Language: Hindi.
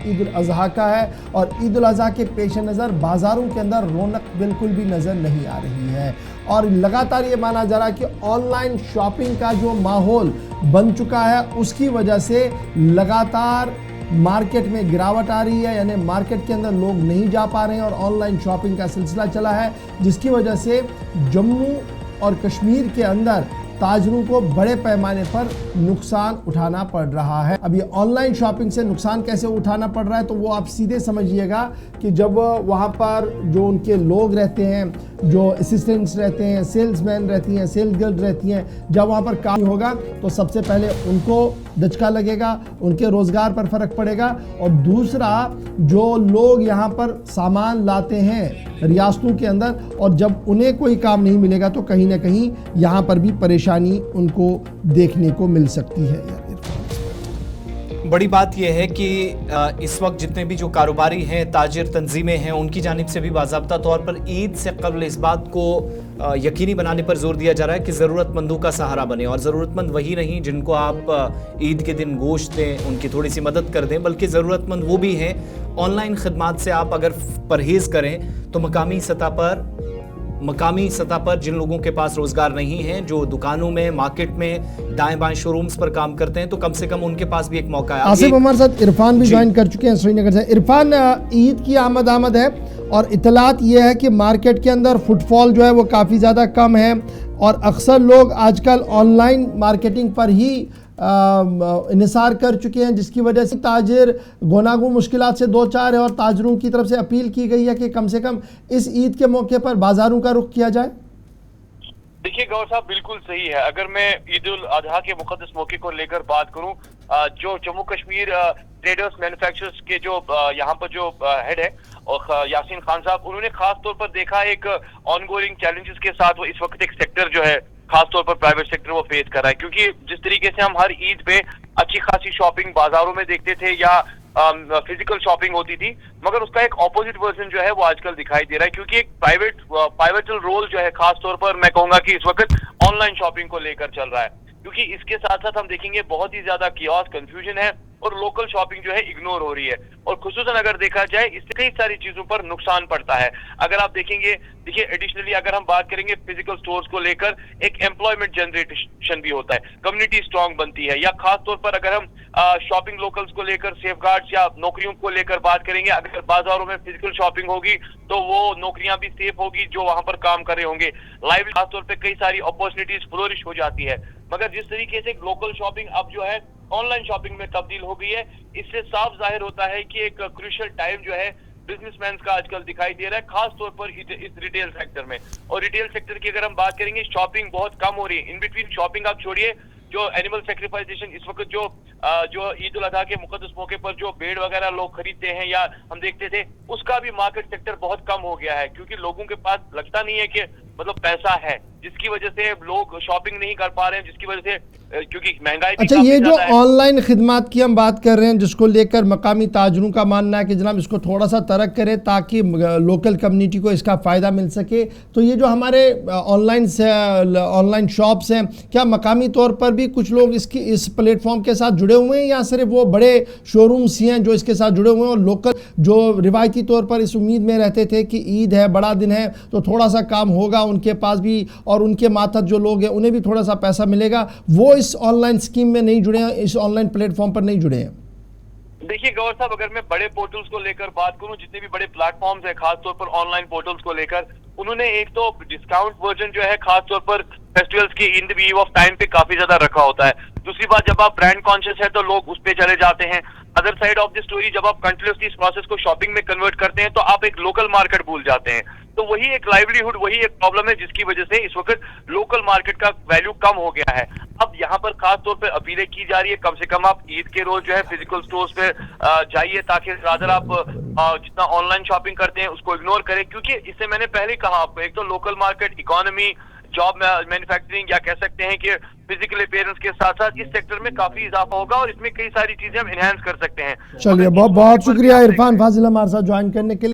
ईद उल अजहा का है और ईद उल अजहा के पेश नज़र बाज़ारों के अंदर रौनक बिल्कुल भी नज़र नहीं आ रही है और लगातार ये माना जा रहा है कि ऑनलाइन शॉपिंग का जो माहौल बन चुका है उसकी वजह से लगातार मार्केट में गिरावट आ रही है, यानी मार्केट के अंदर लोग नहीं जा पा रहे हैं और ऑनलाइन शॉपिंग का सिलसिला चला है, जिसकी वजह से जम्मू और कश्मीर के अंदर ताजरों को बड़े पैमाने पर नुकसान उठाना पड़ रहा है। अब ये ऑनलाइन शॉपिंग से नुकसान कैसे उठाना पड़ रहा है तो वो आप सीधे समझिएगा कि जब वहाँ पर जो उनके लोग रहते हैं, जो असिस्टेंट्स रहते हैं, सेल्समैन रहती हैं, सेल्स गर्ल रहती हैं, जब वहाँ पर काम होगा तो सबसे पहले उनको दचका लगेगा, उनके रोज़गार पर फ़र्क पड़ेगा और दूसरा जो लोग यहाँ पर सामान लाते हैं रियासतों के अंदर और जब उन्हें कोई काम नहीं मिलेगा तो कहीं ना कहीं यहाँ पर भी परेशानी उनको देखने को मिल सकती है। बड़ी बात यह है कि इस वक्त जितने भी जो कारोबारी हैं, ताजिर तंजीमें हैं, उनकी जानिब से भी बाज़ाब्ता तौर पर ईद से कबल इस बात को यकीनी बनाने पर जोर दिया जा रहा है कि ज़रूरतमंदों का सहारा बने और ज़रूरतमंद वही नहीं जिनको आप ईद के दिन गोश्त दें, उनकी थोड़ी सी मदद कर दें, बल्कि ज़रूरतमंद वो भी हैं। ऑनलाइन खदमात से आप अगर परहेज़ करें तो मकामी सतह पर जिन लोगों के पास रोजगार नहीं है, जो दुकानों में, मार्केट में, दाएं बाएं शोरूम्स पर काम करते हैं, तो कम से कम उनके पास भी एक मौका है। आसिफ हमारे साथ इरफान भी ज्वाइन कर चुके हैं श्रीनगर से। इरफान, ईद की आमद है और इतलात ये है कि मार्केट के अंदर फुटफॉल जो है वो काफ़ी ज़्यादा कम है और अक्सर लोग आजकल ऑनलाइन मार्केटिंग पर ही इन्हिसार कर चुके हैं, जिसकी वजह से ताजिर गुनागो मुश्किलात से दो चार है और ताजरों की तरफ से अपील की गई है कि कम से कम इस ईद के मौके पर बाजारों का रुख किया जाए। देखिए गौर साहब, बिल्कुल सही है। अगर मैं ईद उल अजहा के मुकद्दस मौके को लेकर बात करूं, जो जम्मू कश्मीर ट्रेडर्स मैन्युफैक्चरर्स के जो यहाँ पर जो हेड है और यासीन खान साहब, उन्होंने खास तौर पर देखा एक ऑनगोइंग चैलेंजेस के साथ वो इस वक्त एक सेक्टर जो है खास तौर पर प्राइवेट सेक्टर वो फेस कर रहा है, क्योंकि जिस तरीके से हम हर ईद पे अच्छी खासी शॉपिंग बाजारों में देखते थे या फिजिकल शॉपिंग होती थी, मगर उसका एक ऑपोजिट वर्जन जो है वो आजकल दिखाई दे रहा है, क्योंकि एक पाइवेटल रोल जो है खास तौर पर मैं कहूंगा कि इस वक्त ऑनलाइन शॉपिंग को लेकर चल रहा है, क्योंकि इसके साथ साथ हम देखेंगे बहुत ही ज्यादा कियोस्क, कंफ्यूजन है और लोकल शॉपिंग जो है इग्नोर हो रही है और खुसूसन अगर देखा जाए इससे कई सारी चीजों पर नुकसान पड़ता है। अगर आप देखेंगे, देखिए एडिशनली अगर हम बात करेंगे फिजिकल स्टोर्स को लेकर एक एम्प्लॉयमेंट जनरेशन भी होता है, कम्युनिटी स्ट्रांग बनती है, या खास तौर पर अगर हम शॉपिंग लोकल्स को लेकर सेफगार्ड्स या नौकरियों को लेकर बात करेंगे, अगर बाजारों में फिजिकल शॉपिंग होगी तो वो नौकरियां भी सेफ होगी जो वहां पर काम कर रहे होंगे, लाइव खास तौर पर कई सारी अपॉर्चुनिटीज फ्लोरिश हो जाती है। मगर जिस तरीके से लोकल शॉपिंग अब जो है ऑनलाइन शॉपिंग में तब्दील हो गई है, इससे साफ जाहिर होता है कि एक क्रूशियल टाइम जो है बिजनेसमैन का आजकल दिखाई दे रहा है, खास तौर पर इस रिटेल सेक्टर में। और रिटेल सेक्टर की अगर हम बात करेंगे, शॉपिंग बहुत कम हो रही है। इन बिटवीन शॉपिंग आप छोड़िए, जो एनिमल सेक्रीफाइजेशन इस वक्त जो ईद उल अजहा के मुकद्दस मौके पर जो भेड़ वगैरह लोग खरीदते हैं या हम देखते थे, उसका भी मार्केट सेक्टर बहुत कम हो गया है, क्योंकि लोगों के पास लगता नहीं है कि मतलब पैसा है, जिसकी वजह से लोग शॉपिंग नहीं कर पा रहे हैं, जिसकी वजह से क्योंकि महंगाई। अच्छा, ये जो ऑनलाइन खिदमात की हम बात कर रहे हैं, जिसको लेकर मकामी ताजरों का मानना है कि जनाब इसको थोड़ा सा तरक करें ताकि लोकल कम्युनिटी को इसका फ़ायदा मिल सके, तो ये जो हमारे ऑनलाइन शॉप्स हैं, क्या मकामी तौर पर भी कुछ लोग इस प्लेटफॉर्म के साथ जुड़े हुए हैं या सिर्फ वो बड़े शोरूम्स ही हैं जो इसके साथ जुड़े हुए हैं और लोकल जो रिवायती तौर पर इस उम्मीद में रहते थे कि ईद है, बड़ा दिन है तो थोड़ा सा काम होगा उनके पास भी और उनके मातहत जो लोग हैं उन्हें भी थोड़ा सा पैसा मिलेगा, वो इस ऑनलाइन स्कीम में नहीं जुड़े हैं, इस ऑनलाइन प्लेटफॉर्म पर नहीं जुड़े हैं? देखिए गौर साहब, अगर मैं बड़े पोर्टल्स को लेकर बात करूं, जितने भी बड़े प्लेटफॉर्म्स हैं खास तौर पर ऑनलाइन पोर्टल्स को लेकर, उन्होंने एक तो डिस्काउंट वर्जन जो है खास तौर पर फेस्टिवल्स की in the eve of time पे काफी ज्यादा रखा होता है। दूसरी बात, जब आप ब्रांड कॉन्शियस है तो लोग उस पे चले जाते हैं। Other side of the story, जब आप कंटिन्यूसली इस प्रोसेस को शॉपिंग में कन्वर्ट करते हैं तो आप एक लोकल मार्केट भूल जाते हैं, तो वही एक लाइवलीहुड, वही एक प्रॉब्लम है जिसकी वजह से इस वक्त लोकल मार्केट का वैल्यू कम हो गया है। अब यहाँ पर खास तौर पर अपीलें की जा रही है, कम से कम आप ईद के रोज जो है फिजिकल स्टोर्स पे जाइए, ताकि रादर आप जितना ऑनलाइन शॉपिंग करते हैं उसको इग्नोर करें, क्योंकि इससे मैंने पहले कहा आपको, एक तो local market, economy, job manufacturing या कह सकते हैं कि फिजिकल अपीयरेंस के साथ साथ इस सेक्टर में काफी इजाफा होगा और इसमें कई सारी चीजें हम एनहांस कर सकते हैं। चलिए, बहुत बहुत शुक्रिया इरफान फाजिल हमारे साथ ज्वाइन करने के लिए।